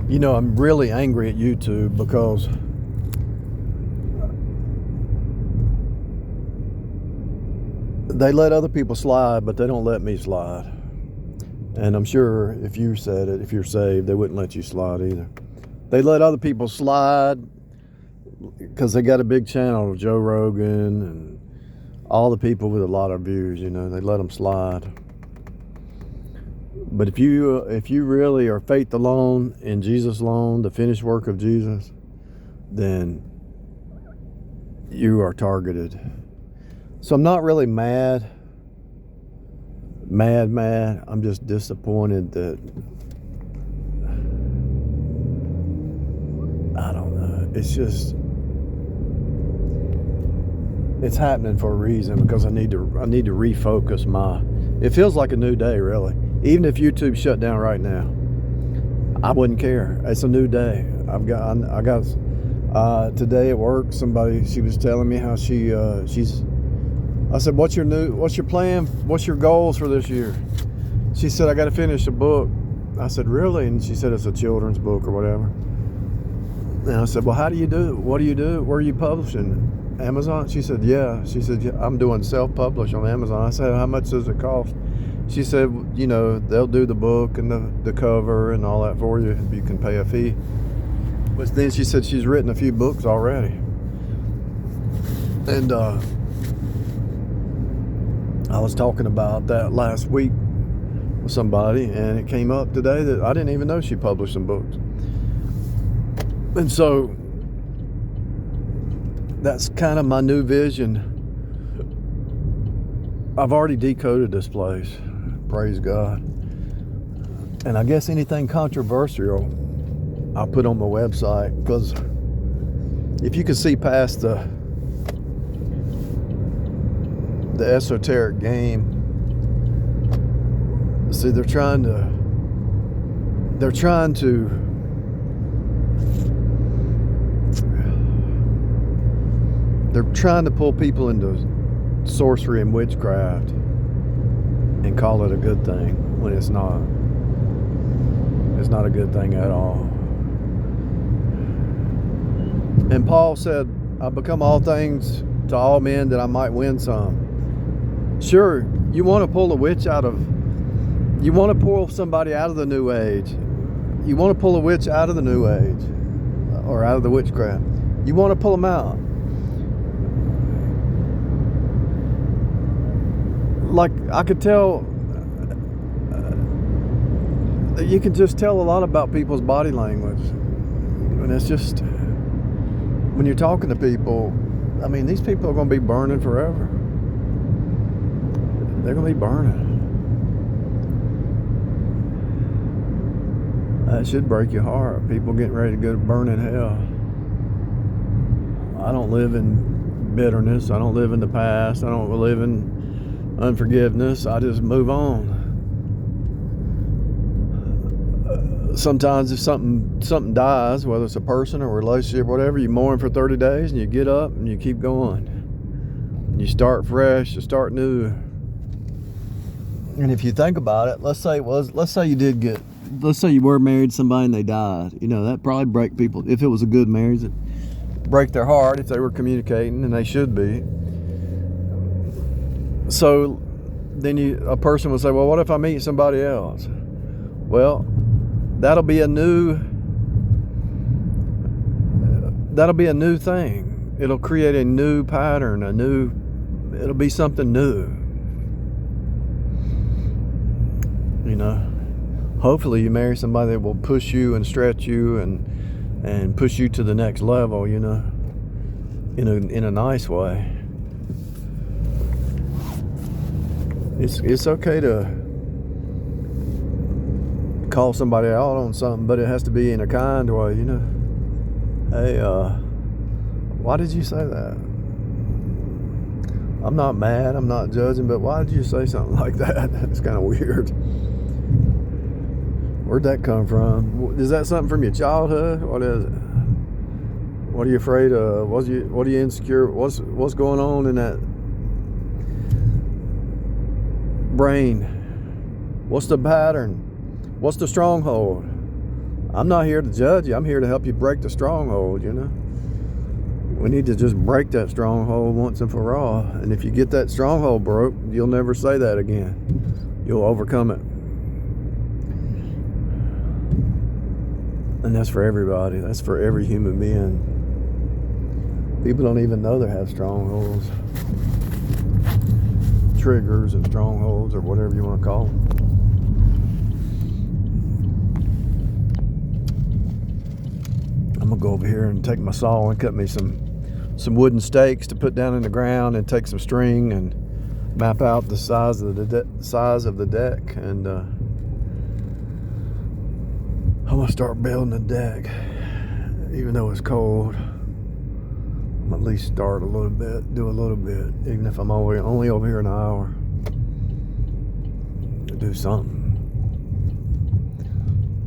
You know, I'm really angry at YouTube because they let other people slide, but they don't let me slide. And I'm sure if you said it, if you're saved, they wouldn't let you slide either. They let other people slide because they got a big channel, Joe Rogan and all the people with a lot of views, you know, they let them slide. But if you really are faith alone, in Jesus alone, the finished work of Jesus, then you are targeted. So I'm not really mad. I'm just disappointed that, I don't know. It's just, it's happening for a reason, because I need to refocus it feels like a new day, really. Even if YouTube shut down right now, I wouldn't care. It's a new day. I got today at work, she was telling me how I said, what's your plan? What's your goals for this year? She said, I got to finish a book. I said, really? And she said, it's a children's book or whatever. And I said, well, how do you do it? What do you do? Where are you publishing? Amazon? She said, yeah. She said, yeah, I'm doing self-publish on Amazon. I said, how much does it cost? She said, you know, they'll do the book and the cover and all that for you. You can pay a fee. But then she said she's written a few books already. And I was talking about that last week with somebody, and it came up today that I didn't even know she published some books. And so that's kind of my new vision. I've already decoded this place, praise God. And I guess anything controversial I'll put on my website, because if you can see past the esoteric game, see, they're trying to pull people into sorcery and witchcraft and call it a good thing, when it's not a good thing at all. And Paul said, I've become all things to all men that I might win some. Sure, you want to pull somebody out of the new age. You want to pull a witch out of the new age, or out of the witchcraft. You want to pull them out. Like, I could tell, you can just tell a lot about people's body language. And it's just, when you're talking to people, I mean, these people are going to be burning forever. They're going to be burning. That should break your heart. People getting ready to go burn in hell. I don't live in bitterness. I don't live in the past. I don't live in unforgiveness. I just move on. Sometimes if something dies, whether it's a person or a relationship, whatever, you mourn for 30 days and you get up and you keep going. You start fresh, you start new. And if you think about it, let's say you were married to somebody and they died. You know, that probably break people. If it was a good marriage, it break their heart if they were communicating, and they should be. So then a person would say, well, what if I meet somebody else? Well, that'll be a new thing. It'll create a new pattern, it'll be something new. You know, hopefully you marry somebody that will push you and stretch you and push you to the next level, you know, in a nice way. It's okay to call somebody out on something, but it has to be in a kind way, you know. Hey, why did you say that? I'm not mad, I'm not judging, but why did you say something like that? That's kind of weird. Where'd that come from? Is that something from your childhood? What is it? What are you afraid of? What are you insecure? What's going on in that brain? What's the pattern? What's the stronghold? I'm not here to judge you. I'm here to help you break the stronghold, you know. We need to just break that stronghold once and for all. And if you get that stronghold broke, you'll never say that again. You'll overcome it. And that's for everybody. That's for every human being. People don't even know they have strongholds. Triggers and strongholds, or whatever you want to call them. I'm going to go over here and take my saw and cut me some wooden stakes to put down in the ground, and take some string and map out the size of the deck, and I'm gonna start building a deck. Even though it's cold, I'm at least start a little bit, do a little bit, even if I'm only over here an hour, to do something.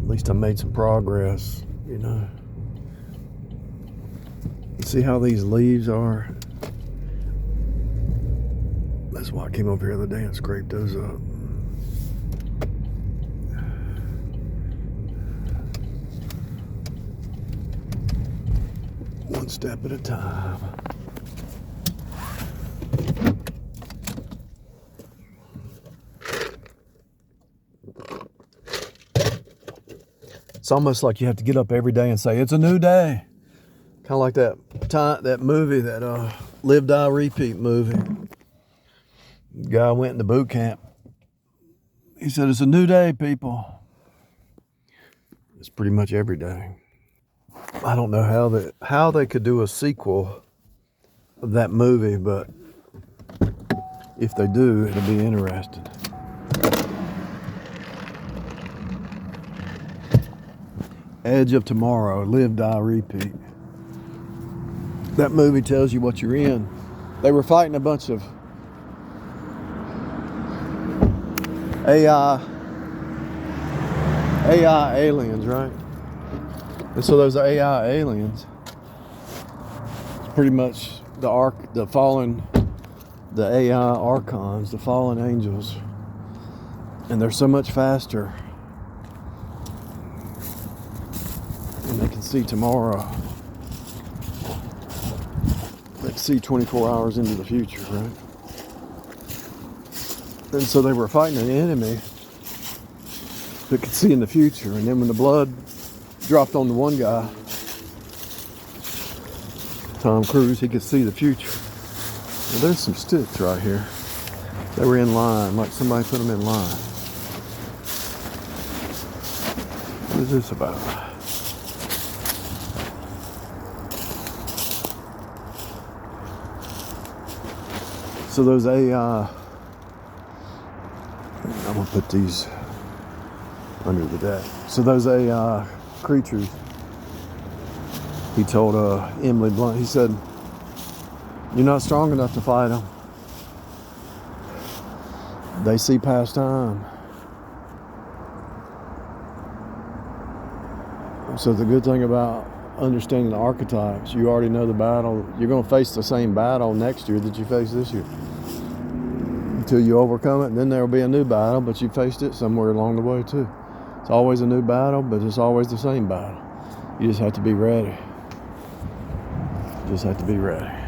At least I made some progress, you know. See how these leaves are? That's why I came over here the other day and scraped those up. One step at a time. It's almost like you have to get up every day and say, it's a new day. Kind of like that movie, that Live, Die, Repeat movie. The guy went into boot camp. He said, it's a new day, people. It's pretty much every day. I don't know how they could do a sequel of that movie, but if they do, it'll be interesting. Edge of Tomorrow, Live, Die, Repeat. That movie tells you what you're in. They were fighting a bunch of AI aliens, right? And so those AI aliens, it's pretty much the AI archons, the fallen angels, and they're so much faster, and they can see tomorrow. They can see 24 hours into the future, right? And so they were fighting an enemy that could see in the future. And then when the blood dropped on the one guy, Tom Cruise, he could see the future. Well, there's some sticks right here. They were in line, like somebody put them in line. What is this about? So those AI, I'm gonna put these under the deck. So those AI creatures, he told Emily Blunt, he said, you're not strong enough to fight them. They see past time. So the good thing about understanding the archetypes, you already know the battle. You're going to face the same battle next year that you faced this year, until you overcome it, and then there will be a new battle, but you faced it somewhere along the way too. It's always a new battle, but it's always the same battle. You just have to be ready. You just have to be ready.